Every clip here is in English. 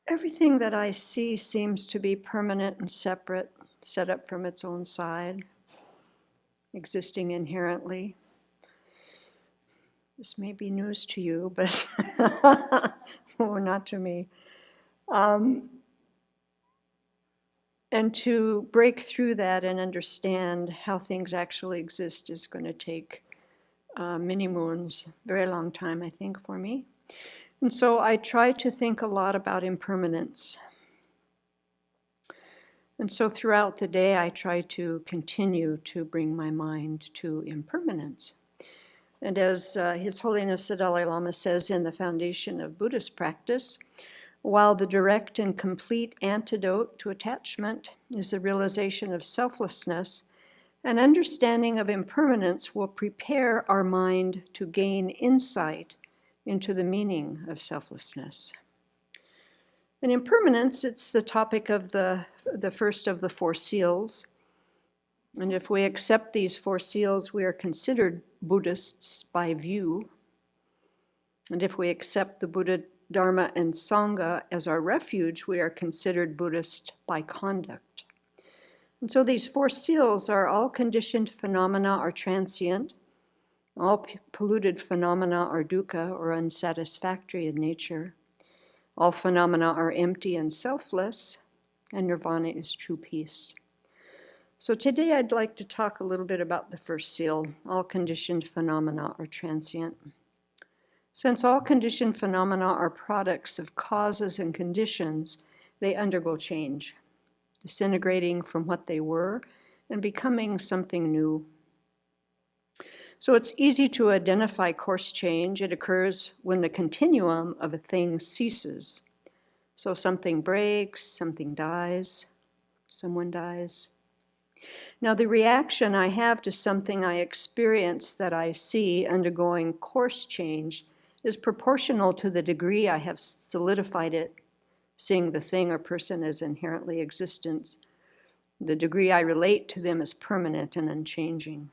Everything that I see seems to be permanent and separate, set up from its own side, existing inherently. This may be news to you, but well, not to me. And to break through that and understand how things actually exist is going to take many moons, very long time, I think, for me. And so I try to think a lot about impermanence. And so throughout the day, I try to continue to bring my mind to impermanence. And as His Holiness the Dalai Lama says in the foundation of Buddhist practice, while the direct and complete antidote to attachment is the realization of selflessness, an understanding of impermanence will prepare our mind to gain insight into the meaning of selflessness. In impermanence, it's the topic of the first of the four seals. And if we accept these four seals, we are considered Buddhists by view. And if we accept the Buddha, Dharma, and Sangha as our refuge, we are considered Buddhist by conduct. And so these four seals are: all conditioned phenomena are transient, all polluted phenomena are dukkha or unsatisfactory in nature, all phenomena are empty and selfless, and nirvana is true peace. So today I'd like to talk a little bit about the first seal: all conditioned phenomena are transient. Since all conditioned phenomena are products of causes and conditions, they undergo change, disintegrating from what they were and becoming something new. So it's easy to identify course change. It occurs when the continuum of a thing ceases. So something breaks, something dies, someone dies. Now, the reaction I have to something I experience that I see undergoing course change is proportional to the degree I have solidified it, seeing the thing or person as inherently existent, the degree I relate to them as permanent and unchanging.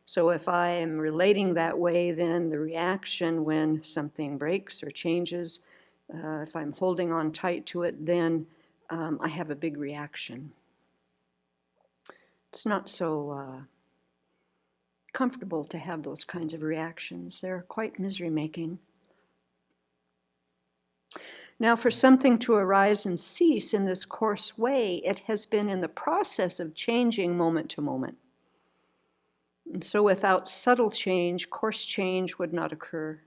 So if I am relating that way, then the reaction when something breaks or changes, if I'm holding on tight to it, then I have a big reaction. It's not so comfortable to have those kinds of reactions. They're quite misery-making. Now, for something to arise and cease in this coarse way, it has been in the process of changing moment to moment. And so without subtle change, coarse change would not occur.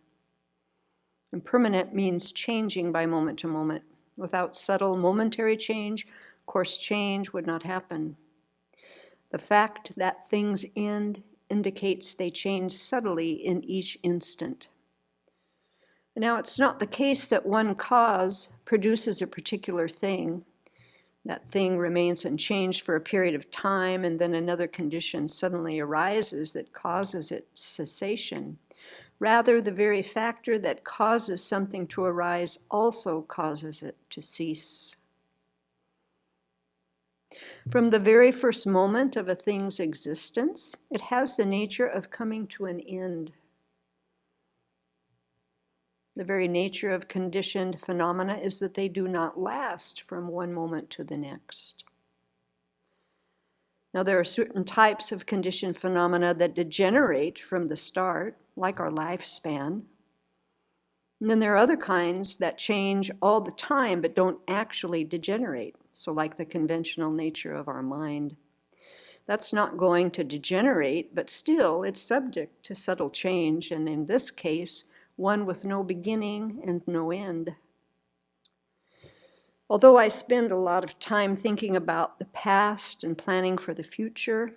Impermanent means changing by moment to moment. Without subtle momentary change, coarse change would not happen. The fact that things end indicates they change subtly in each instant. Now, it's not the case that one cause produces a particular thing. That thing remains unchanged for a period of time, and then another condition suddenly arises that causes its cessation. Rather, the very factor that causes something to arise also causes it to cease. From the very first moment of a thing's existence, it has the nature of coming to an end. The very nature of conditioned phenomena is that they do not last from one moment to the next. Now, there are certain types of conditioned phenomena that degenerate from the start, like our lifespan. And then there are other kinds that change all the time but don't actually degenerate. So like the conventional nature of our mind. That's not going to degenerate, but still it's subject to subtle change, and in this case, one with no beginning and no end. Although I spend a lot of time thinking about the past and planning for the future,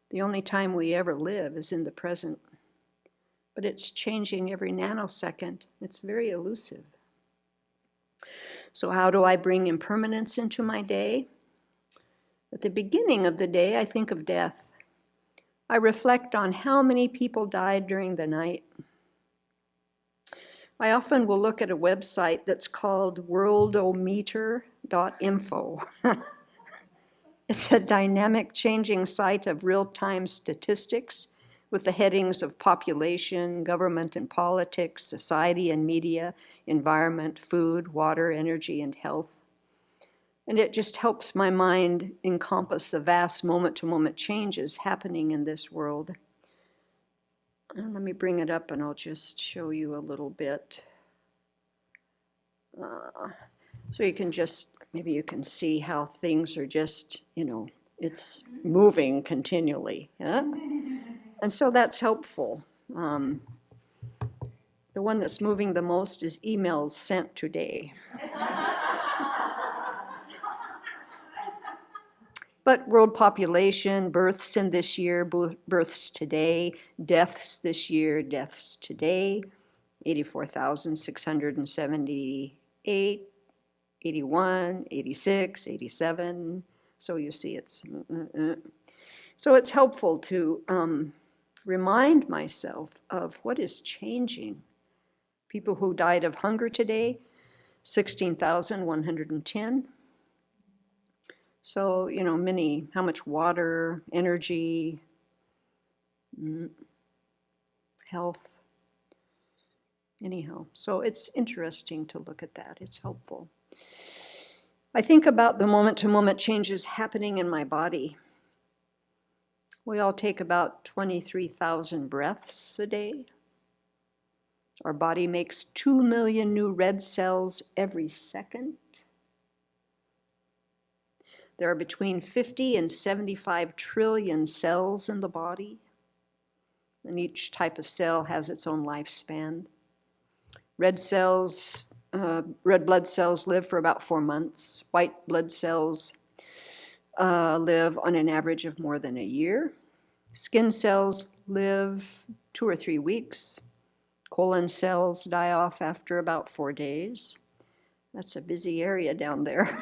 the only time we ever live is in the present. But it's changing every nanosecond. It's very elusive. So how do I bring impermanence into my day? At the beginning of the day, I think of death. I reflect on how many people died during the night. I often will look at a website that's called Worldometer.info. It's a dynamic changing site of real-time statistics with the headings of population, government and politics, society and media, environment, food, water, energy, and health. And it just helps my mind encompass the vast moment-to-moment changes happening in this world. And let me bring it up and I'll just show you a little bit. So you can just, maybe you can see how things are just, it's moving continually. Yeah? And so that's helpful. The one that's moving the most is emails sent today. But world population, births in this year, births today, deaths this year, deaths today, 84,678, 81, 86, 87. So you see it's, So it's helpful to remind myself of what is changing. People who died of hunger today, 16,110. So, how much water, energy, health, anyhow. So it's interesting to look at that. It's helpful. I think about the moment-to-moment changes happening in my body. We all take about 23,000 breaths a day. Our body makes 2 million new red cells every second. There are between 50 and 75 trillion cells in the body, and each type of cell has its own lifespan. Red blood cells live for about 4 months. White blood cells live on an average of more than a year. Skin cells live 2 or 3 weeks. Colon cells die off after about 4 days. That's a busy area down there.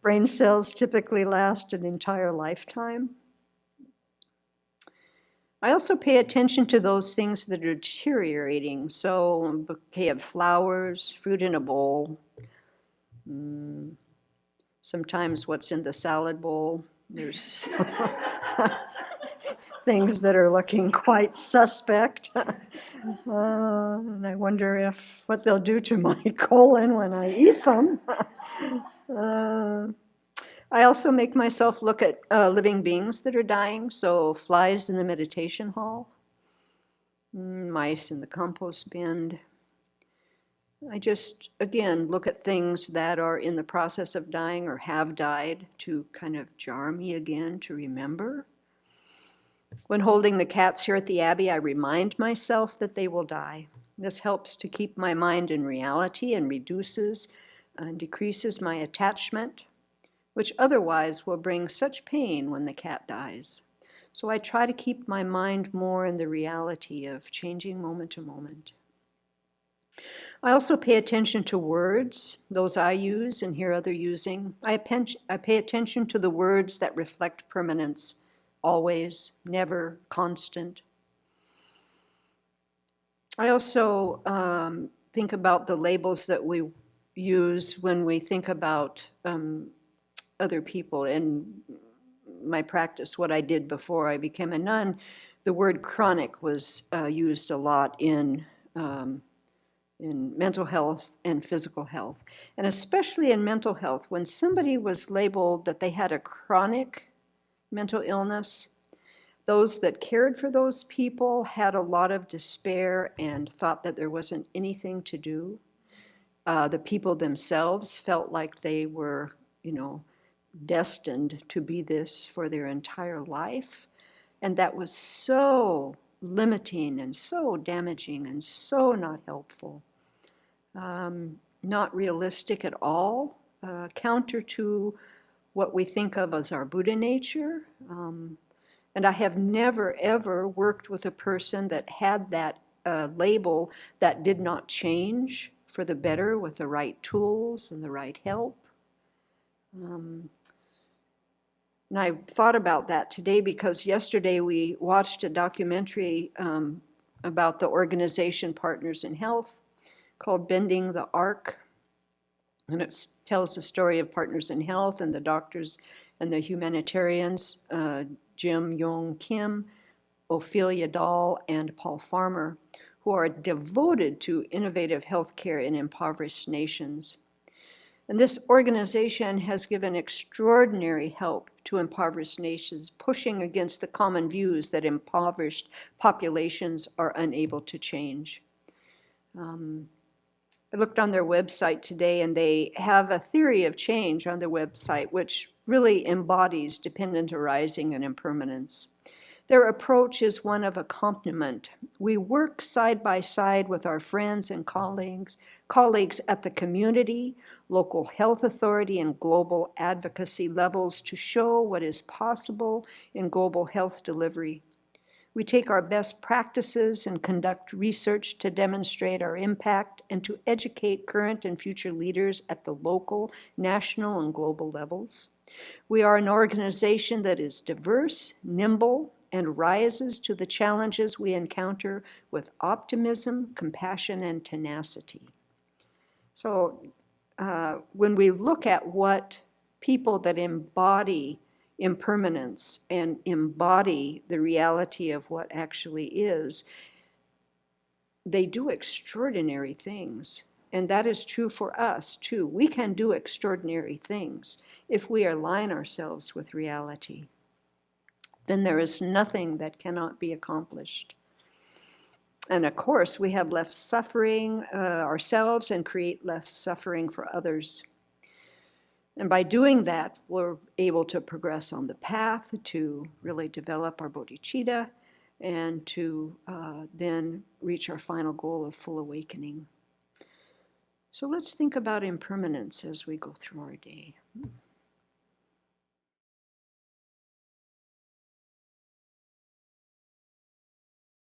Brain cells typically last an entire lifetime. I also pay attention to those things that are deteriorating. So a bouquet of flowers, fruit in a bowl, sometimes what's in the salad bowl. There's things that are looking quite suspect. And I wonder what they'll do to my colon when I eat them. I also make myself look at living beings that are dying. So flies in the meditation hall, mice in the compost bin. I just, again, look at things that are in the process of dying or have died to kind of jar me again to remember. When holding the cats here at the Abbey, I remind myself that they will die. This helps to keep my mind in reality and reduces and decreases my attachment, which otherwise will bring such pain when the cat dies. So I try to keep my mind more in the reality of changing moment to moment. I also pay attention to words, those I use and hear others using. I pay attention to the words that reflect permanence, always, never, constant. I also think about the labels that we use when we think about other people. In my practice, what I did before I became a nun, the word chronic was used a lot in mental health and physical health. And especially in mental health, when somebody was labeled that they had a chronic mental illness, those that cared for those people had a lot of despair and thought that there wasn't anything to do. The people themselves felt like they were, destined to be this for their entire life. And that was so limiting and so damaging and so not helpful. Not realistic at all, counter to what we think of as our Buddha nature. And I have never, ever worked with a person that had that label that did not change for the better with the right tools and the right help. And I thought about that today because yesterday we watched a documentary about the organization Partners in Health called Bending the Arc. And it tells the story of Partners in Health and the doctors and the humanitarians Jim Yong Kim, Ophelia Dahl, and Paul Farmer, who are devoted to innovative healthcare in impoverished nations. And this organization has given extraordinary help to impoverished nations, pushing against the common views that impoverished populations are unable to change. I looked on their website today, and they have a theory of change on their website, which really embodies dependent arising and impermanence. Their approach is one of accompaniment. We work side by side with our friends and colleagues at the community, local health authority, and global advocacy levels to show what is possible in global health delivery. We take our best practices and conduct research to demonstrate our impact and to educate current and future leaders at the local, national, and global levels. We are an organization that is diverse, nimble, and rises to the challenges we encounter with optimism, compassion, and tenacity. So when we look at what people that embody impermanence and embody the reality of what actually is, they do extraordinary things. And that is true for us too. We can do extraordinary things if we align ourselves with reality. Then there is nothing that cannot be accomplished. And of course, we have less suffering ourselves and create less suffering for others. And by doing that, we're able to progress on the path to really develop our bodhicitta and to then reach our final goal of full awakening. So let's think about impermanence as we go through our day.